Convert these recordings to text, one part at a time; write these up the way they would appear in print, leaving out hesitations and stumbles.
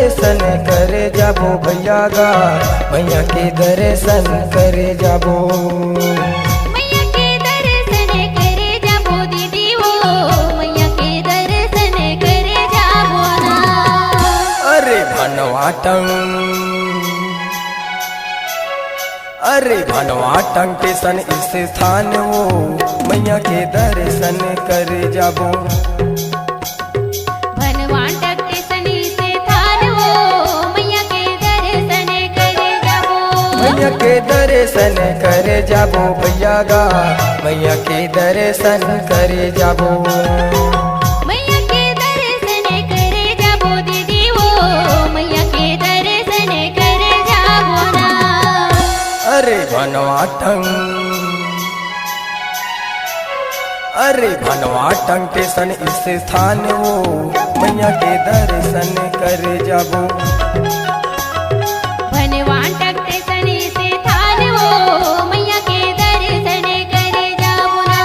दर्शन करे जाबो भैया गा, मैया के दर्शन करे जाबो। मैया के दर्शन करे जाबो दीदी वो, मैया के दर्शन करे जाबो ना। अरे भनवाटन, अरे भनवाटन स्टेशन स्थान वो, मैया के दर्शन करे जाबो। भनवाटक स्टेशन स्थान वो, मैया के दर्शन करे जाबो। मैया के दर्शन करे जाबो भैया गा, मैया के दर्शन करे जाबो। मैया के दर्शन करे जाबो दीदी वो, मैया के दर्शन करे जाबो ना। अरे भनवाटन, अरे भनवाटन स्टेशन स्थान वो, मैया के दर्शन करे जाबो। भनवाटक स्टेशन स्थान वो, मैया के दर्शन करे जाबो ना।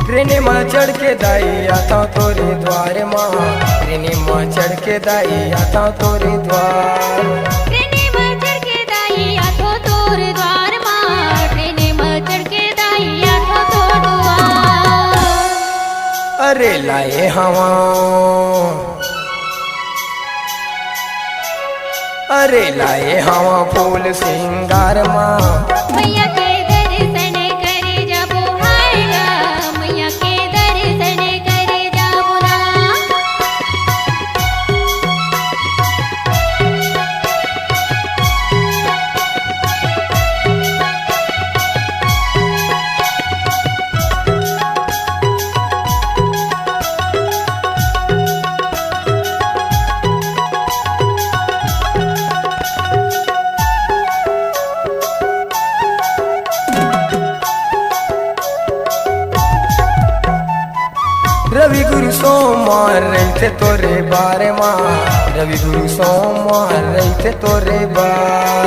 ट्रेने में चढ़ के दाई आता तोरे द्वार माँ, ट्रेने में चढ़ के दाई आता तोरे द्वार। ट्रेने में चढ़ के दाई आथो तोर द्वार माँ, ट्रेने में चढ़ के दाई आथो तोर द्वार। अरे लाए हवा, अरे लाए हवा फूल सिंगार माँ, मैया के दर्शन करे जाबो हाय गा, मैया के दर्शन करे जाबो ना। रवि गुरु सोमवार रहते तोरे बारे माँ, रवि गुरु सोमवार रहते तोरे बार।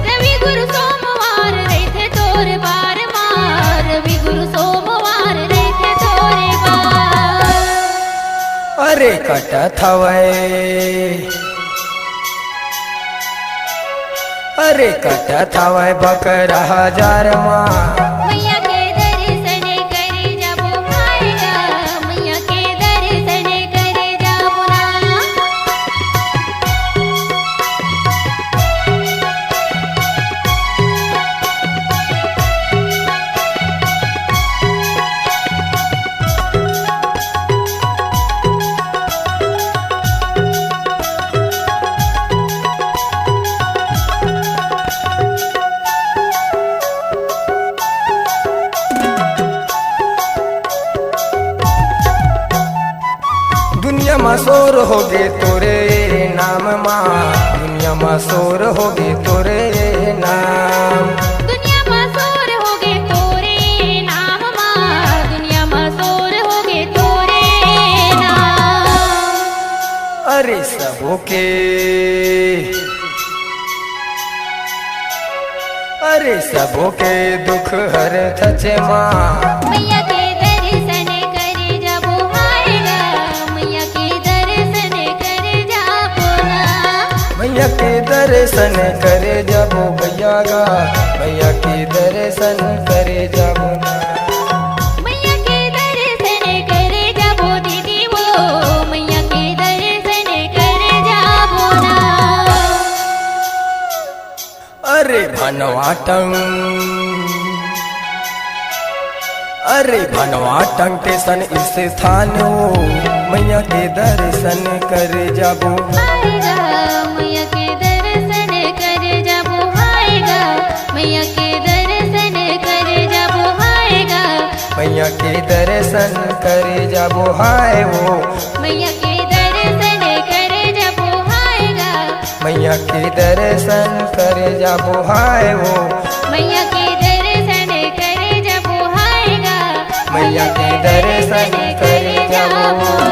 रवि गुरु सोमवार रहते तोर बार माँ, रवि गुरु सोमवार रहते तोरे बार। अरे कटत हवै, अरे कटत हवै बकरा हजार माँ, मैया के दर्शन करे जाबो हाय गा, मैया के दर्शन करे जाबो ना। दुनिया में शोर होगे तोरे नाम माँ, दुनिया में शोर होगे तोरे नाम। दुनिया में शोर होगे तोरे नाम माँ, दुनिया में शोर होगे तोरे नाम। अरे सबों के, अरे सबों के दुख हर थचे माँ, मैया के दर्शन करे जाबो हाय गा, मैया के दर्शन करे जाबो ना। मैया के दर्शन करे जाबो भैया गा, मैया के दर्शन करे जाबो ना। मैया के दर्शन करे जाबो दीदी वो, मैया के दर्शन करे जाबो ना। अरे भनवाटन, अरे भनवाटन स्टेशन स्थान वो, मैया के दर्शन करे जाबो। हाय गा, मैया के दर्शन करे जाबो हाय गा, मैया के दर्शन करे जाबो हाय गा, मैया के दर्शन करे जाबो हाय वो, मैया के दर्शन करे जाबो हाय गा। मैया मैया के दर्शन करे जाबो हाय वो मैया के दर्शन करे जाबो हायगा मैया के दर्शन करे जाबो।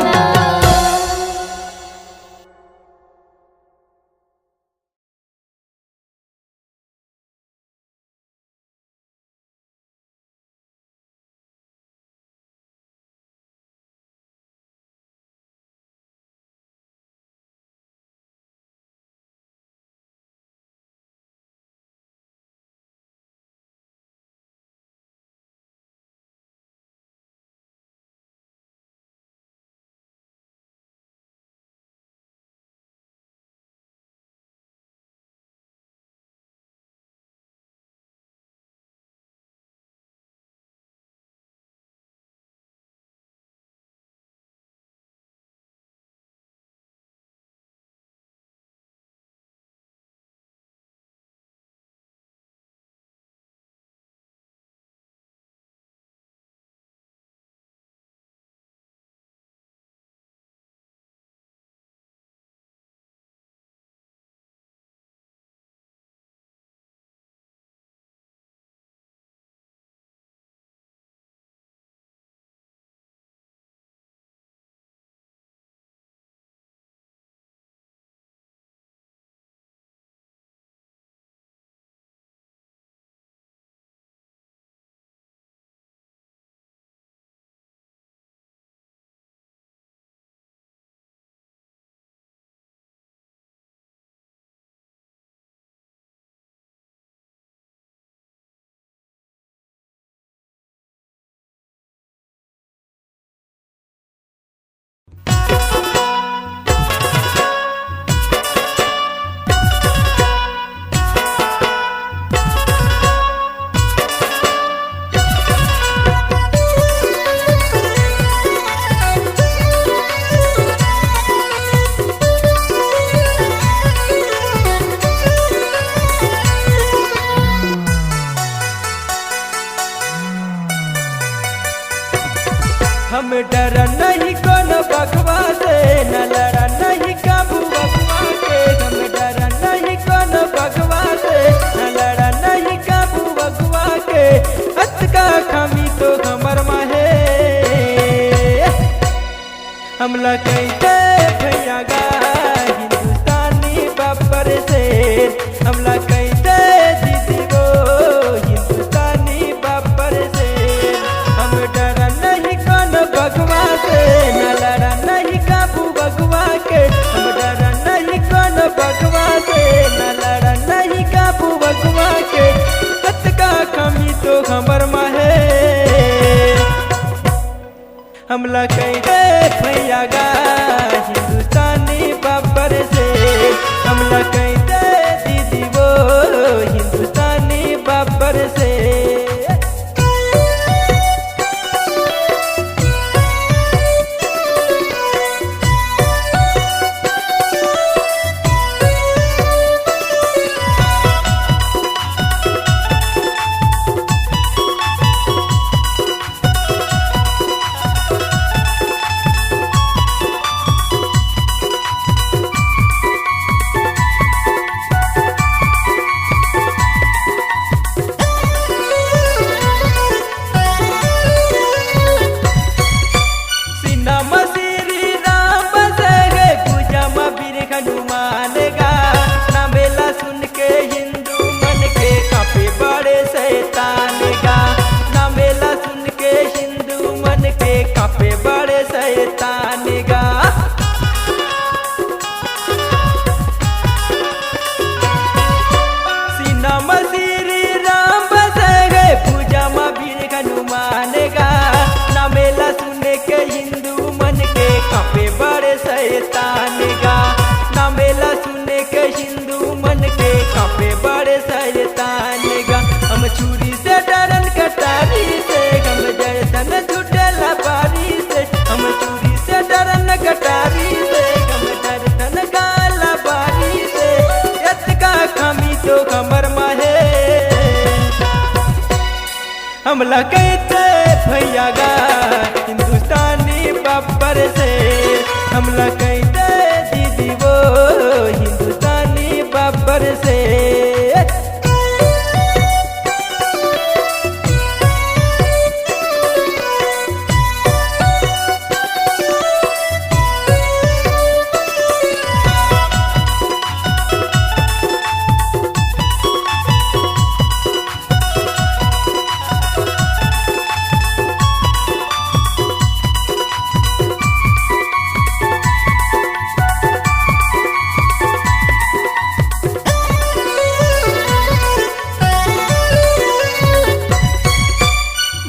हम डरा नहीं कोनो बकवा से, न लड़ा नहीं काबू बकवा के। हम डरा नहीं कोनो बकवा से, न लड़ा नहीं काबू बकवा के। हथ का खामी तो हमर माहे हमला कहते भैया गा हिंदुस्तानी बापर से। हमला कहते दीदी वो हिंदुस्तानी बापर से। हम डरा नहीं कोनो बगवा से, न लड़ा नहीं काबू बगवा के। हम डरा नहीं कोनो बगवा से, न लड़ा नहीं काबू बगवा के। हथ का कमी तो हमर माहे हमला कहते भैया गा हिंदुस्तानी बाबर से। हमला कहते दीदी वो हिंदुस्तानी बाबर से। हनुमान गा नामेला सुन के हिंदू मन के काफी बड़े शैतान गा। नामेला सुन के हिंदू मन के काफी बड़े शैतान गा। सीना मसीरी राम बसगे पूजा मा बीर हनुमान गा। नामेला सुन के हिंदू मन के काफी बड़े शैतान गा। नामेला सुने के हिंदू मन के कापे बड़े शैतान गा। हम छुरी से डरन कटारी से, हम जयतन छुटेला बारी से। हम छुरी से डरन कटारी से, हम जयतन गाला बारी से। यत का कमी तो हमर माहे हमला कहते भैया गा हिंदुस्तानी बाबर से। हमला कहते दीदी वो हिंदुस्तानी बब्बर से।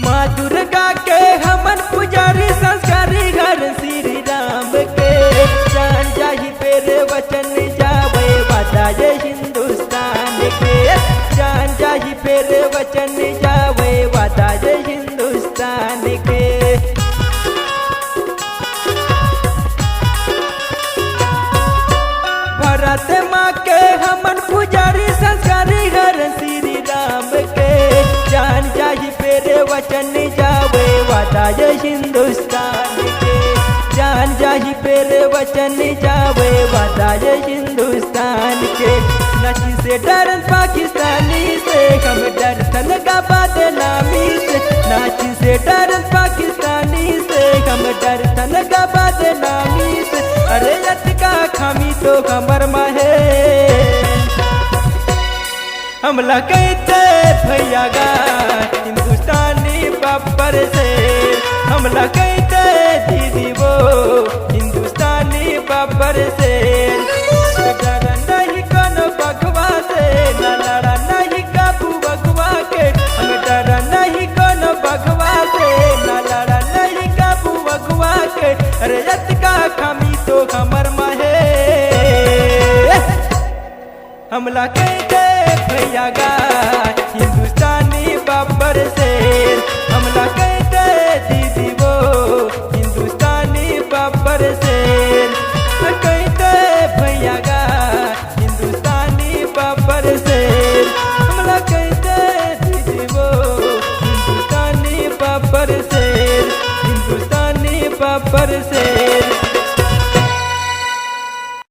माँ दुर्गा के हमन पुजारी संस्कारी घर श्री राम के। जान जाहि पेर वचन जावे वादा ये हिंदुस्तान के। जान जाहि पेर वचन जावे वादा ये हिंदुस्तान के। भारत माँ के हमन पुजारी संस्कारी घर श्री राम के। जान जाहि पेरे वचन जावे वादा ये हिंदुस्तान के। जान जाहि पेरे वचन जावे वादा ये हिंदुस्तान के। नची से डरन पाकिस्तानी से हम डरथन का बदनामी से। नाची से डरन पाकिस्तानी से हम डरथन का बदनामी से। अरे का खामी तो कमर महे हमला कहते भैया गा हिंदुस्तानी बब्बर से। हमला कहते दीदी वो हिंदुस्तानी बब्बर से। डर नहीं कोनो बगवा से न लड़ा नहीं काबू बगवा के। हम डर नहीं कोनो बगवा से न लड़ा नहीं काबू बगवा के। अरे का खामी तो कमर महे हमला कहते भैया गा हिंदुस्तानी बब्बर से।